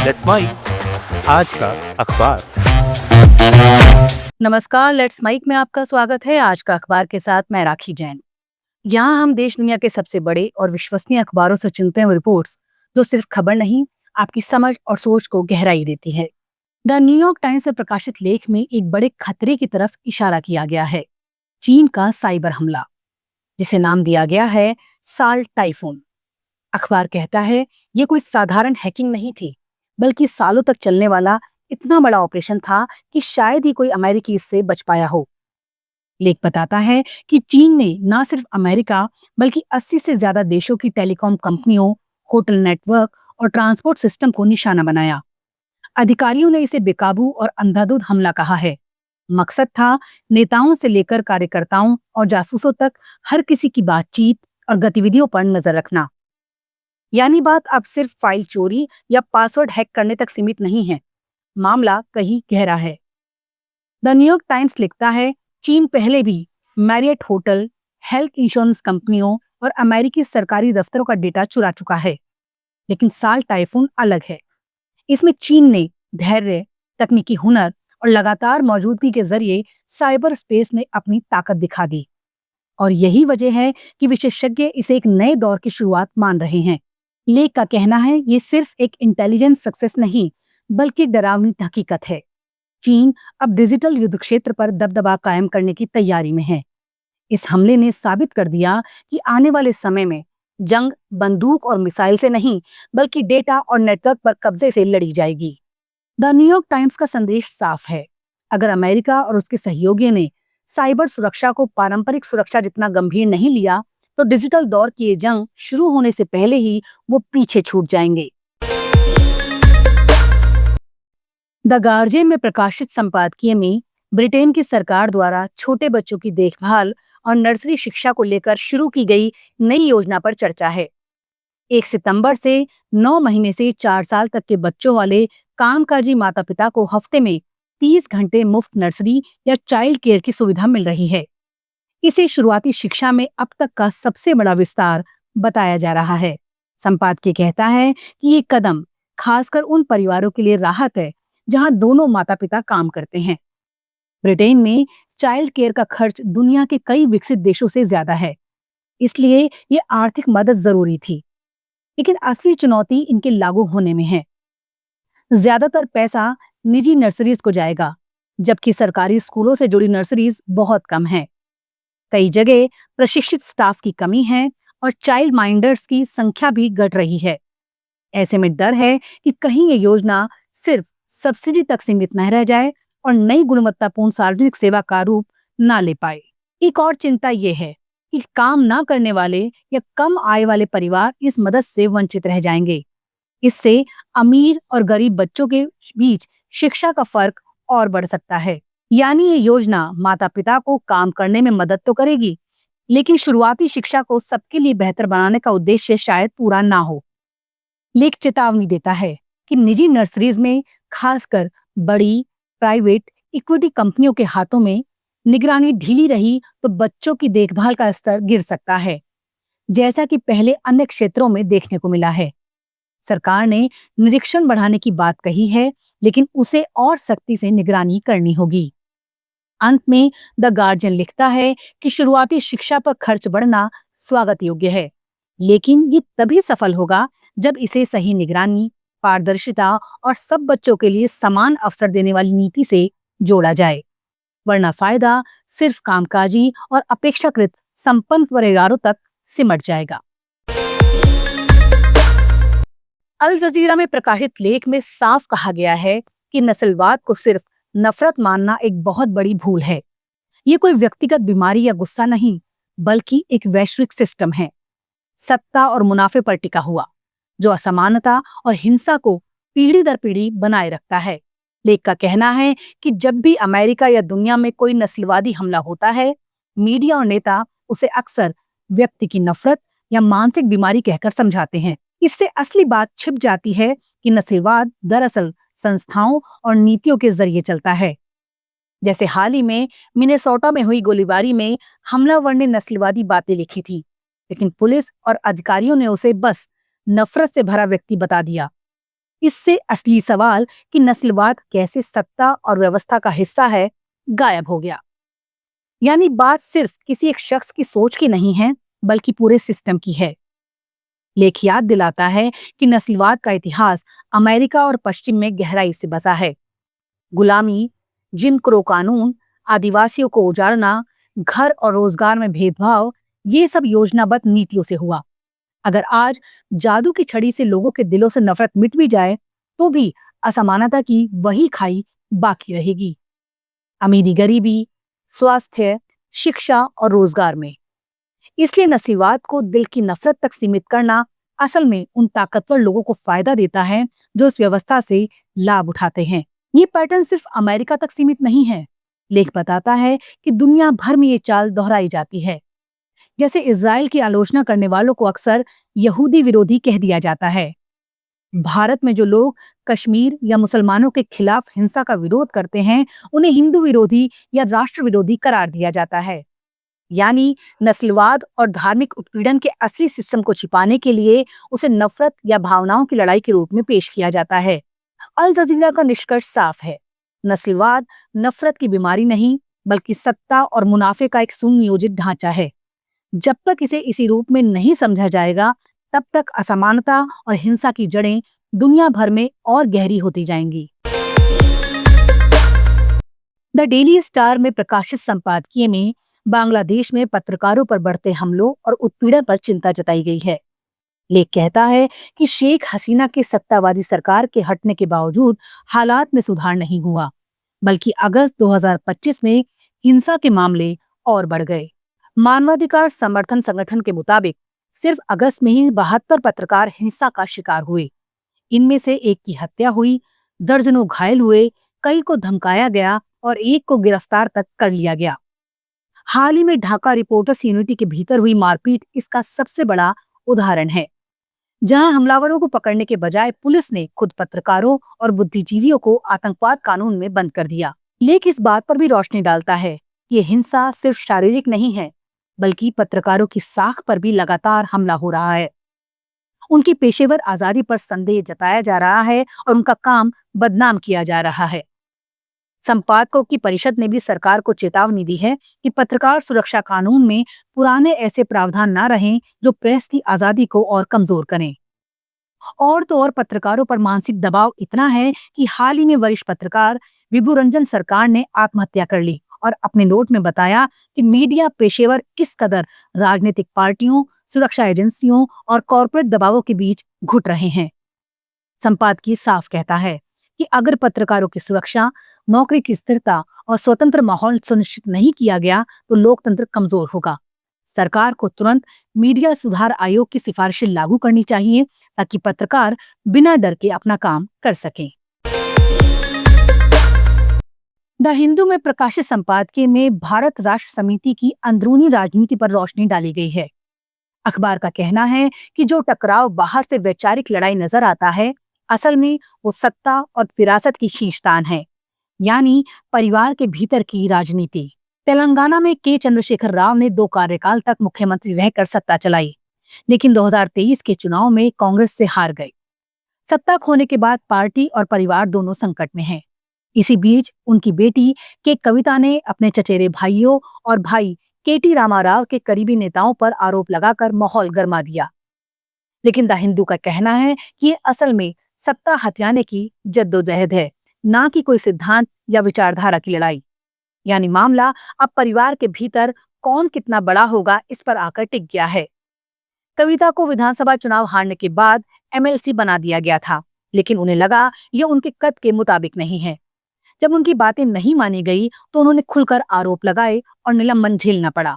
Let's mic आज का अखबार। नमस्कार, लेट्स माइक में आपका स्वागत है। आज का अखबार के साथ मैं राखी जैन। यहाँ हम देश दुनिया के सबसे बड़े और विश्वसनीय अखबारों से चुनते हैं वो रिपोर्ट्स जो सिर्फ खबर नहीं, आपकी समझ और सोच को गहराई देती है। द न्यूयॉर्क टाइम्स में प्रकाशित लेख में एक बड़े खतरे की तरफ इशारा किया गया है, चीन का साइबर हमला, जिसे नाम दिया गया है साल्ट टाइफून। अखबार कहता है ये कोई साधारण हैकिंग नहीं थी, बल्कि सालों तक चलने वाला इतना बड़ा ऑपरेशन था कि शायद ही कोई अमेरिकी इससे बच पाया हो। लेख बताता है कि चीन ने न सिर्फ अमेरिका बल्कि 80 से ज्यादा देशों की टेलीकॉम कंपनियों, होटल नेटवर्क और ट्रांसपोर्ट सिस्टम को निशाना बनाया। अधिकारियों ने इसे बेकाबू और अंधाधुंध हमला कहा है। मकसद था नेताओं से लेकर कार्यकर्ताओं और जासूसों तक हर किसी की बातचीत और गतिविधियों पर नजर रखना। यानी बात अब सिर्फ फाइल चोरी या पासवर्ड हैक करने तक सीमित नहीं है, मामला कहीं गहरा है। द न्यूयॉर्क टाइम्स लिखता है चीन पहले भी मैरियट होटल, हेल्थ इंश्योरेंस कंपनियों और अमेरिकी सरकारी दफ्तरों का डेटा चुरा चुका है, लेकिन साल टाइफून अलग है। इसमें चीन ने धैर्य, तकनीकी हुनर और लगातार मौजूदगी के जरिए साइबर स्पेस में अपनी ताकत दिखा दी। और यही वजह है कि विशेषज्ञ इसे एक नए दौर की शुरुआत मान रहे हैं। लेख का कहना है ये सिर्फ एक इंटेलिजेंस सक्सेस नहीं, बल्कि एक डरावनी हकीकत है। चीन अब डिजिटल युद्ध क्षेत्र पर दबदबा कायम करने की तैयारी में है। इस हमले ने साबित कर दिया कि आने वाले समय में जंग बंदूक और मिसाइल से नहीं, बल्कि डेटा और नेटवर्क पर कब्जे से लड़ी जाएगी। द न्यूयॉर्क टाइम्स का संदेश साफ है, अगर अमेरिका और उसके सहयोगियों ने साइबर सुरक्षा को पारंपरिक सुरक्षा जितना गंभीर नहीं लिया, तो डिजिटल दौर की ये जंग शुरू होने से पहले ही वो पीछे छूट जाएंगे। द गार्जियन में प्रकाशित संपादकीय में ब्रिटेन की सरकार द्वारा छोटे बच्चों की देखभाल और नर्सरी शिक्षा को लेकर शुरू की गई नई योजना पर चर्चा है। 1 सितंबर से 9 महीने से 4 साल तक के बच्चों वाले कामकाजी माता पिता को हफ्ते में 30 घंटे मुफ्त नर्सरी या चाइल्ड केयर की सुविधा मिल रही है। इसे शुरुआती शिक्षा में अब तक का सबसे बड़ा विस्तार बताया जा रहा है। संपादकीय कहता है कि ये कदम खासकर उन परिवारों के लिए राहत है जहां दोनों माता पिता काम करते हैं। ब्रिटेन में चाइल्ड केयर का खर्च दुनिया के कई विकसित देशों से ज्यादा है, इसलिए ये आर्थिक मदद जरूरी थी। लेकिन असली चुनौती इनके लागू होने में है। ज्यादातर पैसा निजी नर्सरीज को जाएगा, जबकि सरकारी स्कूलों से जुड़ी नर्सरीज बहुत कम हैं। कई जगह प्रशिक्षित स्टाफ की कमी है और चाइल्ड माइंडर्स की संख्या भी घट रही है। ऐसे में डर है कि कहीं ये योजना सिर्फ सब्सिडी तक सीमित न रह जाए और नई गुणवत्तापूर्ण सार्वजनिक सेवा का रूप ना ले पाए। एक और चिंता ये है कि काम ना करने वाले या कम आय वाले परिवार इस मदद से वंचित रह जाएंगे। इससे अमीर और गरीब बच्चों के बीच शिक्षा का फर्क और बढ़ सकता है। यानी ये योजना माता पिता को काम करने में मदद तो करेगी, लेकिन शुरुआती शिक्षा को सबके लिए बेहतर बनाने का उद्देश्य शायद पूरा ना हो। लेख चेतावनी देता है कि निजी नर्सरीज में, खासकर बड़ी प्राइवेट इक्विटी कंपनियों के हाथों में, निगरानी ढीली रही तो बच्चों की देखभाल का स्तर गिर सकता है, जैसा कि पहले अन्य क्षेत्रों में देखने को मिला है। सरकार ने निरीक्षण बढ़ाने की बात कही है, लेकिन उसे और सख्ती से निगरानी करनी होगी। अंत में द गार्जियन लिखता है कि शुरुआती शिक्षा पर खर्च बढ़ना स्वागत योग्य है, लेकिन ये तभी सफल होगा जब इसे सही निगरानी, पारदर्शिता और सब बच्चों के लिए समान अवसर देने वाली नीति से जोड़ा जाए। वरना फायदा सिर्फ कामकाजी और अपेक्षाकृत संपन्न परिवारों तक सिमट जाएगा। अल जजीरा में प्रकाशित लेख में साफ कहा गया है कि नस्लवाद को सिर्फ नफरत मानना एक बहुत बड़ी भूल है। ये कोई व्यक्तिगत बीमारी या गुस्सा नहीं, बल्कि एक वैश्विक सिस्टम है, सत्ता और मुनाफे पर टिका हुआ, जो असमानता और हिंसा को पीढ़ी दर पीढ़ी बनाए रखता है। लेख का कहना है कि जब भी अमेरिका या दुनिया में कोई नस्लवादी हमला होता है, मीडिया और नेता उसे अक्सर व्यक्ति की नफरत या मानसिक बीमारी कहकर समझाते हैं। इससे असली बात छिप जाती है कि नस्लवाद दरअसल संस्थाओं और नीतियों के जरिए चलता है। जैसे हाल ही में मिनेसोटा में हुई गोलीबारी में हमलावर ने नस्लवादी बातें लिखी थी, लेकिन पुलिस और अधिकारियों ने उसे बस नफरत से भरा व्यक्ति बता दिया। इससे असली सवाल कि नस्लवाद कैसे सत्ता और व्यवस्था का हिस्सा है, गायब हो गया। यानी बात सिर्फ किसी एक शख्स की सोच की नहीं है, बल्कि पूरे सिस्टम की है। लेख याद दिलाता है कि नस्लवाद का इतिहास अमेरिका और पश्चिम में गहराई से बसा है। गुलामी, जिम क्रो कानून, आदिवासियों को उजाड़ना, घर और रोजगार में भेदभाव, ये सब योजनाबद्ध नीतियों से हुआ। अगर आज जादू की छड़ी से लोगों के दिलों से नफरत मिट भी जाए, तो भी असमानता की वही खाई बाकी रहेगी। अमीरी गरीबी, स्वास्थ्य, शिक्षा और रोजगार में। इसलिए नस्लवाद को दिल की नफरत तक सीमित करना असल में उन ताकतवर लोगों को फायदा देता है जो इस व्यवस्था से लाभ उठाते हैं। ये पैटर्न सिर्फ अमेरिका तक सीमित नहीं है। लेख बताता है कि दुनिया भर में ये चाल दोहराई जाती है। जैसे इजराइल की आलोचना करने वालों को अक्सर यहूदी विरोधी कह दिया जाता है। भारत में जो लोग कश्मीर या मुसलमानों के खिलाफ हिंसा का विरोध करते हैं, उन्हें हिंदू विरोधी या राष्ट्र विरोधी करार दिया जाता है। यानी नस्लवाद और धार्मिक उत्पीड़न के असली सिस्टम को छिपाने के लिए उसे नफरत या भावनाओं की लड़ाई के रूप में पेश किया जाता है। अल जजीरा का निष्कर्ष साफ है। नस्लवाद नफरत की बीमारी नहीं, बल्कि सत्ता और मुनाफे का एक सुनियोजित ढांचा है। जब तक इसे इसी रूप में नहीं समझा जाएगा, तब तक असमानता और हिंसा की जड़ें दुनिया भर में और गहरी होती जाएंगी। द डेली स्टार में प्रकाशित संपादकीय में बांग्लादेश में पत्रकारों पर बढ़ते हमलों और उत्पीड़न पर चिंता जताई गई है। लेख कहता है कि शेख हसीना के सत्तावादी सरकार के हटने के बावजूद हालात में सुधार नहीं हुआ, बल्कि अगस्त 2025 में हिंसा के मामले और बढ़ गए। मानवाधिकार समर्थन संगठन के मुताबिक सिर्फ अगस्त में ही 72 पत्रकार हिंसा का शिकार हुए। इनमें से एक की हत्या हुई, दर्जनों घायल हुए, कई को धमकाया गया और एक को गिरफ्तार तक कर लिया गया। हाल ही में ढाका रिपोर्टर्स यूनिटी के भीतर हुई मारपीट इसका सबसे बड़ा उदाहरण है, जहां हमलावरों को पकड़ने के बजाय पुलिस ने खुद पत्रकारों और बुद्धिजीवियों को आतंकवाद कानून में बंद कर दिया। लेख इस बात पर भी रोशनी डालता है कि ये हिंसा सिर्फ शारीरिक नहीं है, बल्कि पत्रकारों की साख पर भी लगातार हमला हो रहा है। उनकी पेशेवर आजादी पर संदेह जताया जा रहा है और उनका काम बदनाम किया जा रहा है। संपादकों की परिषद ने भी सरकार को चेतावनी दी है कि पत्रकार सुरक्षा कानून में पुराने ऐसे प्रावधान न रहें जो प्रेस की आजादी को और कमजोर करें। और तो और पत्रकारों पर मानसिक दबाव इतना है कि हाल ही में वरिष्ठ पत्रकार विभु रंजन सरकार ने आत्महत्या कर ली और अपने नोट में बताया कि मीडिया पेशेवर किस कदर राजनीतिक पार्टियों, सुरक्षा एजेंसियों और कॉरपोरेट दबावों के बीच घुट रहे हैं। संपादकीय साफ कहता है कि अगर पत्रकारों की सुरक्षा, नौकरी की स्थिरता और स्वतंत्र माहौल सुनिश्चित नहीं किया गया, तो लोकतंत्र कमजोर होगा। सरकार को तुरंत मीडिया सुधार आयोग की सिफारिशें लागू करनी चाहिए ताकि पत्रकार बिना डर के अपना काम कर सकें। द हिंदू में प्रकाशित संपादकीय में भारत राष्ट्र समिति की अंदरूनी राजनीति पर रोशनी डाली गई है। अखबार का कहना है कि जो टकराव बाहर से वैचारिक लड़ाई नजर आता है, असल में वो सत्ता और विरासत की खींचतान है, यानी परिवार के भीतर की राजनीति। तेलंगाना में के चंद्रशेखर राव ने 2 कार्यकाल तक मुख्यमंत्री रहकर सत्ता चलाई, लेकिन 2023 के चुनाव में कांग्रेस से हार गए। सत्ता खोने के बाद पार्टी और परिवार दोनों संकट में हैं। इसी बीच उनकी बेटी के कविता ने अपने चचेरे भाइयों और भाई केटी रामाराव के करीबी नेताओं पर आरोप लगाकर माहौल गरमा दिया। लेकिन द हिंदू का कहना है कि ये असल में सत्ता हथियाने की जद्दोजहद है, ना कि कोई सिद्धांत या विचारधारा की लड़ाई। यानी मामला अब परिवार के भीतर कौन कितना बड़ा होगा इस पर आकर टिक गया है। कविता को विधानसभा चुनाव हारने के बाद एमएलसी बना दिया गया था, लेकिन उन्हें लगा ये उनके कद के मुताबिक नहीं है। जब उनकी बातें नहीं मानी गई तो उन्होंने खुलकर आरोप लगाए और निलंबन झेलना पड़ा।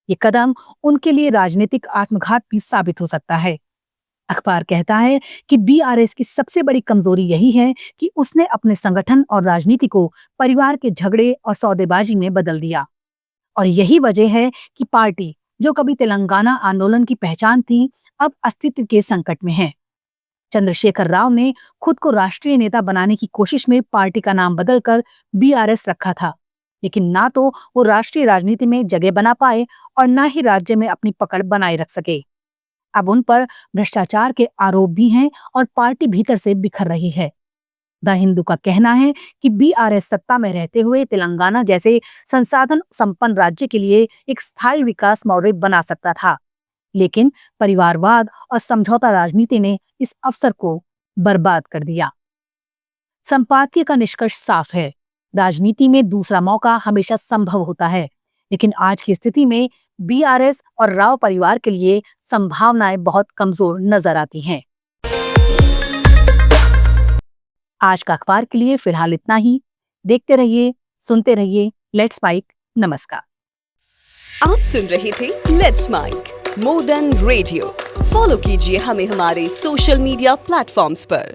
ये कदम उनके लिए राजनीतिक आत्मघात भी साबित हो सकता है। अखबार कहता है कि बीआरएस की सबसे बड़ी कमजोरी यही है कि उसने अपने संगठन और राजनीति को परिवार के झगड़े और सौदेबाजी में बदल दिया। और यही वजह है कि पार्टी, जो कभी तेलंगाना आंदोलन की पहचान थी, अब अस्तित्व के संकट में है। चंद्रशेखर राव ने खुद को राष्ट्रीय नेता बनाने की कोशिश में पार्टी का नाम बदलकर बीआरएस रखा था, लेकिन ना तो वो राष्ट्रीय राजनीति में जगह बना पाए और ना ही राज्य में अपनी पकड़ बनाए रख सके। अब उन पर भ्रष्टाचार के आरोप भी हैं और पार्टी भीतर से बिखर रही है। द हिंदू का कहना है कि बीआरएस सत्ता में रहते हुए तेलंगाना जैसे संसाधन संपन्न राज्य के लिए एक स्थायी विकास मॉडल बना सकता था, लेकिन परिवारवाद और समझौता राजनीति ने इस अवसर को बर्बाद कर दिया। संपादकीय का निष्कर्ष साफ है, राजनीति में दूसरा मौका हमेशा संभव होता है, लेकिन आज की स्थिति में बीआरएस और राव परिवार के लिए संभावनाएं बहुत कमजोर नजर आती हैं। आज का अखबार के लिए फिलहाल इतना ही। देखते रहिए, सुनते रहिए लेट्स माइक। नमस्कार। आप सुन रहे थे let's mike more than radio. Follow कीजिए हमें हमारे सोशल मीडिया प्लेटफॉर्म्स पर।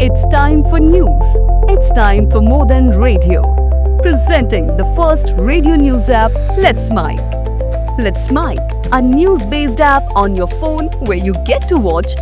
It's time for news. It's time for more than radio. Presenting the first radio news app, Let's Mic. Let's Mic, a news-based app on your phone where you get to watch